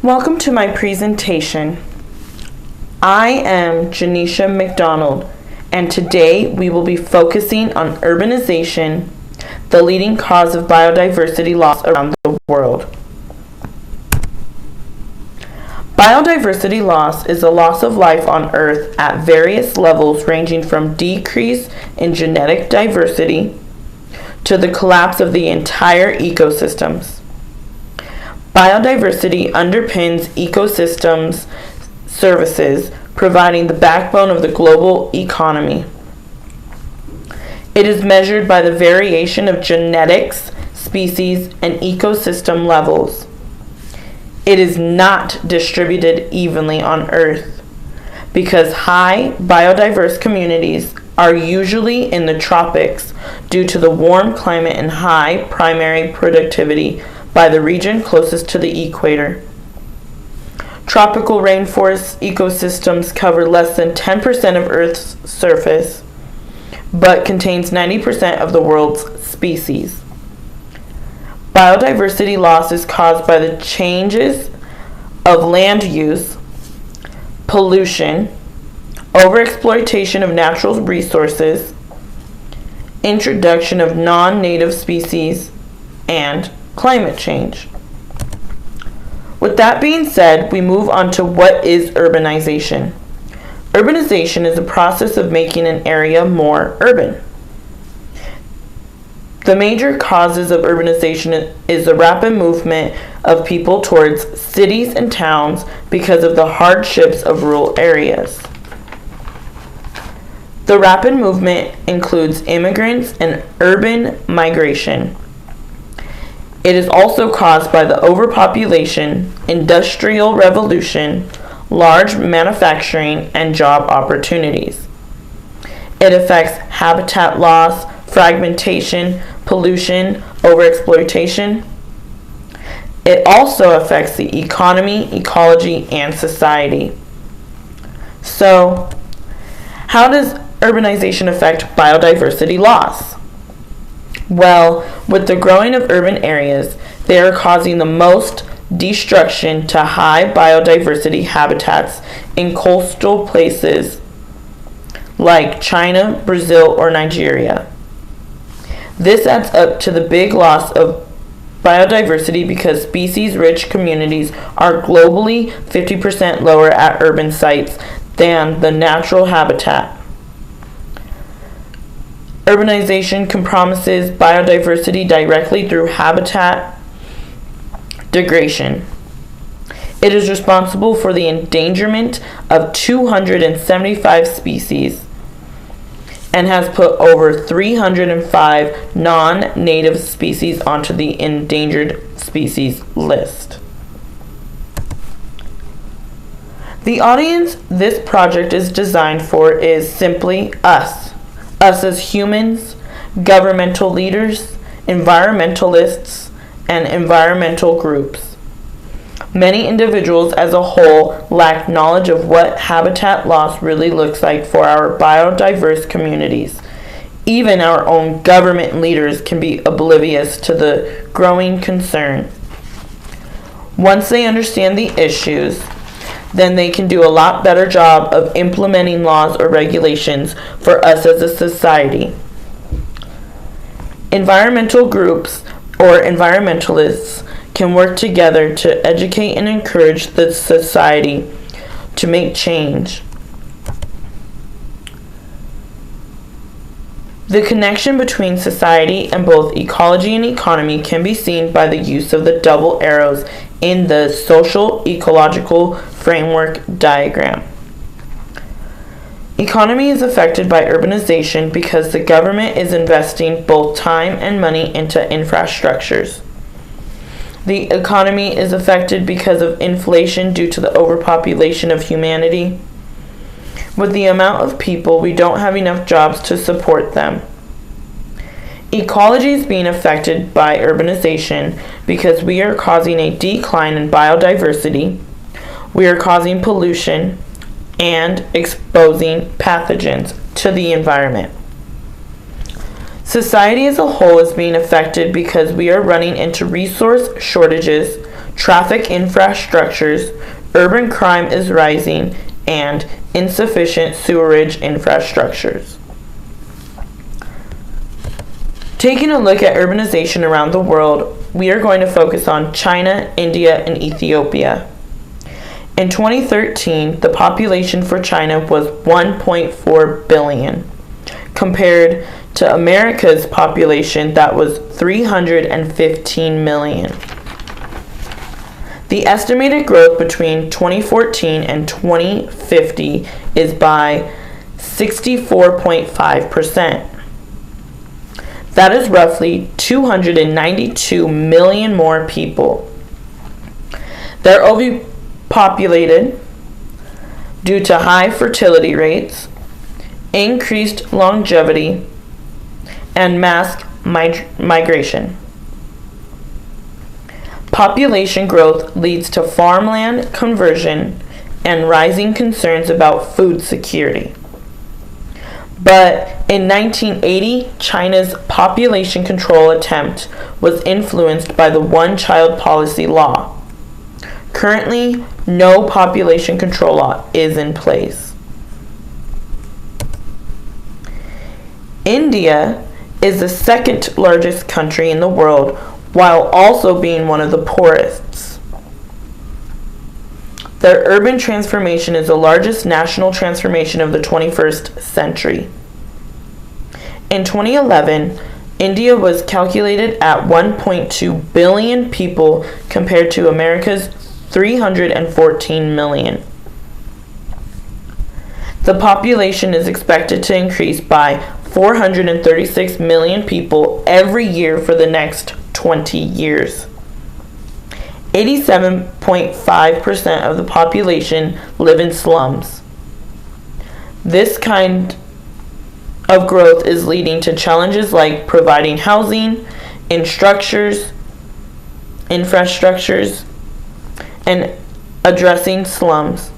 Welcome to my presentation. I am Janisha McDonald, and today we will be focusing on urbanization, the leading cause of biodiversity loss around the world. Biodiversity loss is the loss of life on Earth at various levels ranging from decrease in genetic diversity to the collapse of the entire ecosystems. Biodiversity underpins ecosystems services, providing the backbone of the global economy. It is measured by the variation of genetics, species, and ecosystem levels. It is not distributed evenly on Earth because high biodiverse communities are usually in the tropics due to the warm climate and high primary productivity by the region closest to the equator. Tropical rainforest ecosystems cover less than 10% of Earth's surface, but contains 90% of the world's species. Biodiversity loss is caused by the changes of land use, pollution, overexploitation of natural resources, introduction of non-native species, and climate change. With that being said, we move on to what is urbanization. Urbanization is a process of making an area more urban. The major causes of urbanization is the rapid movement of people towards cities and towns because of the hardships of rural areas. The rapid movement includes immigrants and urban migration. It is also caused by the overpopulation, industrial revolution, large manufacturing, and job opportunities. It affects habitat loss, fragmentation, pollution, overexploitation. It also affects the economy, ecology, and society. So, how does urbanization affect biodiversity loss? Well, with the growing of urban areas, they are causing the most destruction to high biodiversity habitats in coastal places like China, Brazil, or Nigeria. This adds up to the big loss of biodiversity because species-rich communities are globally 50% lower at urban sites than the natural habitat. Urbanization compromises biodiversity directly through habitat degradation. It is responsible for the endangerment of 275 species and has put over 305 non-native species onto the endangered species list. The audience this project is designed for is simply us. Us as humans, governmental leaders, environmentalists, and environmental groups. Many individuals as a whole lack knowledge of what habitat loss really looks like for our biodiverse communities. Even our own government leaders can be oblivious to the growing concern. Once they understand the issues, then they can do a lot better job of implementing laws or regulations for us as a society. Environmental groups or environmentalists can work together to educate and encourage the society to make change. The connection between society and both ecology and economy can be seen by the use of the double arrows in the social ecological framework diagram. Economy is affected by urbanization because the government is investing both time and money into infrastructures. The economy is affected because of inflation due to the overpopulation of humanity. With the amount of people, we don't have enough jobs to support them. Ecology is being affected by urbanization because we are causing a decline in biodiversity, we are causing pollution, and exposing pathogens to the environment. Society as a whole is being affected because we are running into resource shortages, traffic infrastructures, urban crime is rising, and insufficient sewerage infrastructures. Taking a look at urbanization around the world, we are going to focus on China, India, and Ethiopia. In 2013, the population for China was 1.4 billion, compared to America's population that was 315 million. The estimated growth between 2014 and 2050 is by 64.5%. That is roughly 292 million more people. They're overpopulated due to high fertility rates, increased longevity, and mass migration. Population growth leads to farmland conversion and rising concerns about food security. But in 1980, China's population control attempt was influenced by the one-child policy law. Currently, no population control law is in place. India is the second largest country in the world, while also being one of the poorest. Their urban transformation is the largest national transformation of the 21st century. In 2011, India was calculated at 1.2 billion people compared to America's 314 million. The population is expected to increase by 436 million people every year for the next 20 years. 87.5% of the population live in slums. This kind of growth is leading to challenges like providing housing, infrastructures, and addressing slums.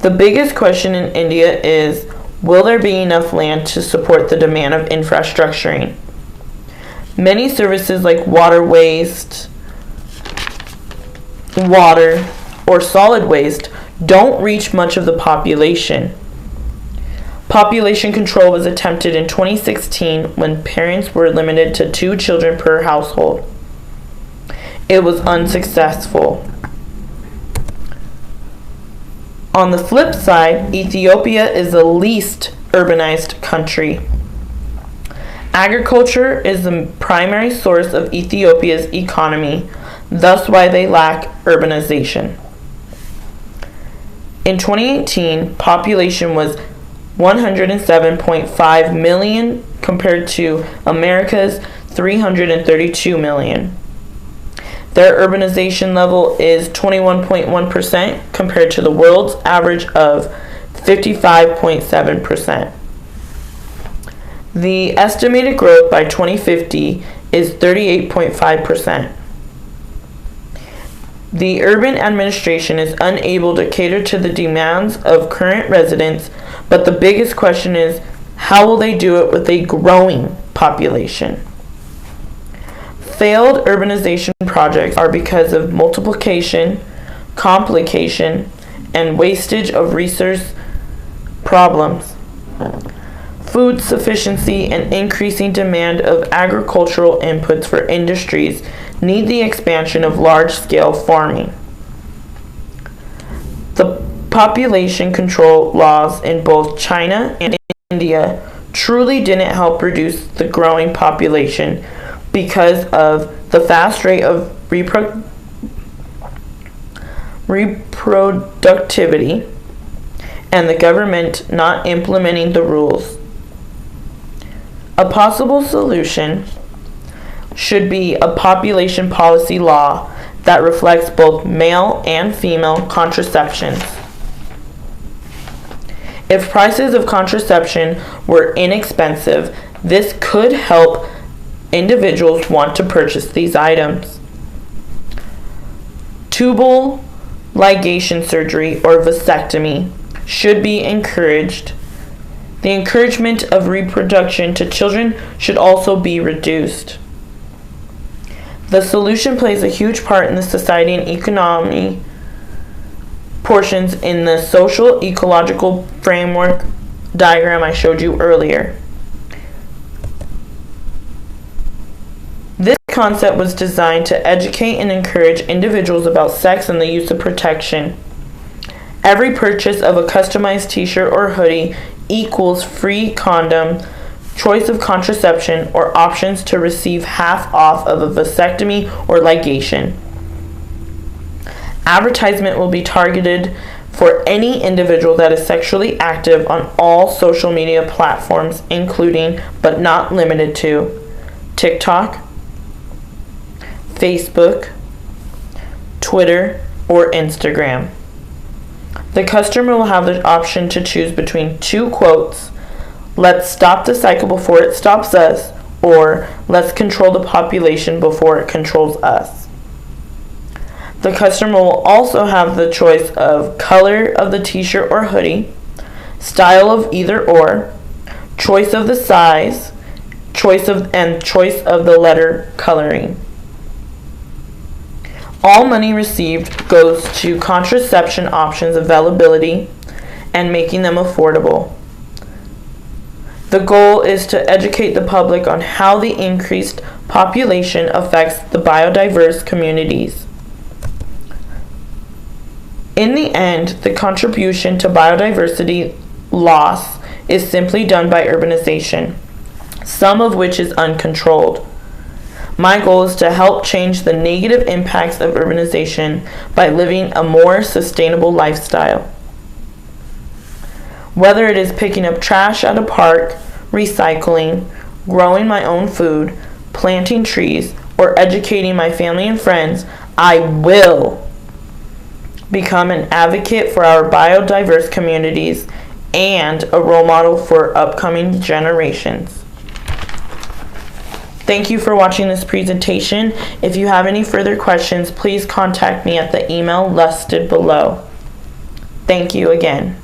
The biggest question in India is, will there be enough land to support the demand of infrastructuring? Many services like water, or solid waste don't reach much of the population. Population control was attempted in 2016 when parents were limited to 2 children per household. It was unsuccessful. On the flip side, Ethiopia is the least urbanized country. Agriculture is the primary source of Ethiopia's economy, thus why they lack urbanization. In 2018, population was 107.5 million compared to America's 332 million. Their urbanization level is 21.1% compared to the world's average of 55.7%. The estimated growth by 2050 is 38.5%. The urban administration is unable to cater to the demands of current residents, but the biggest question is, how will they do it with a growing population? Failed urbanization projects are because of multiplication, complication, and wastage of resource problems. Food sufficiency and increasing demand of agricultural inputs for industries need the expansion of large-scale farming. The population control laws in both China and India truly didn't help reduce the growing population because of the fast rate of reproductivity and the government not implementing the rules. A possible solution should be a population policy law that reflects both male and female contraceptions. If prices of contraception were inexpensive, this could help individuals want to purchase these items. Tubal ligation surgery or vasectomy should be encouraged. The encouragement of reproduction to children should also be reduced. The solution plays a huge part in the society and economy portions in the social ecological framework diagram I showed you earlier. This concept was designed to educate and encourage individuals about sex and the use of protection. Every purchase of a customized t-shirt or hoodie equals free condom, choice of contraception, or options to receive half off of a vasectomy or ligation. Advertisement will be targeted for any individual that is sexually active on all social media platforms, including, but not limited to, TikTok, Facebook, Twitter, or Instagram. The customer will have the option to choose between two quotes: "Let's stop the cycle before it stops us," or "Let's control the population before it controls us." The customer will also have the choice of color of the t-shirt or hoodie, style of either or, choice of the size, choice of the letter coloring. All money received goes to contraception options availability and making them affordable. The goal is to educate the public on how the increased population affects the biodiverse communities. In the end, the contribution to biodiversity loss is simply done by urbanization, some of which is uncontrolled. My goal is to help change the negative impacts of urbanization by living a more sustainable lifestyle. Whether it is picking up trash at a park, recycling, growing my own food, planting trees, or educating my family and friends, I will become an advocate for our biodiverse communities and a role model for upcoming generations. Thank you for watching this presentation. If you have any further questions, please contact me at the email listed below. Thank you again.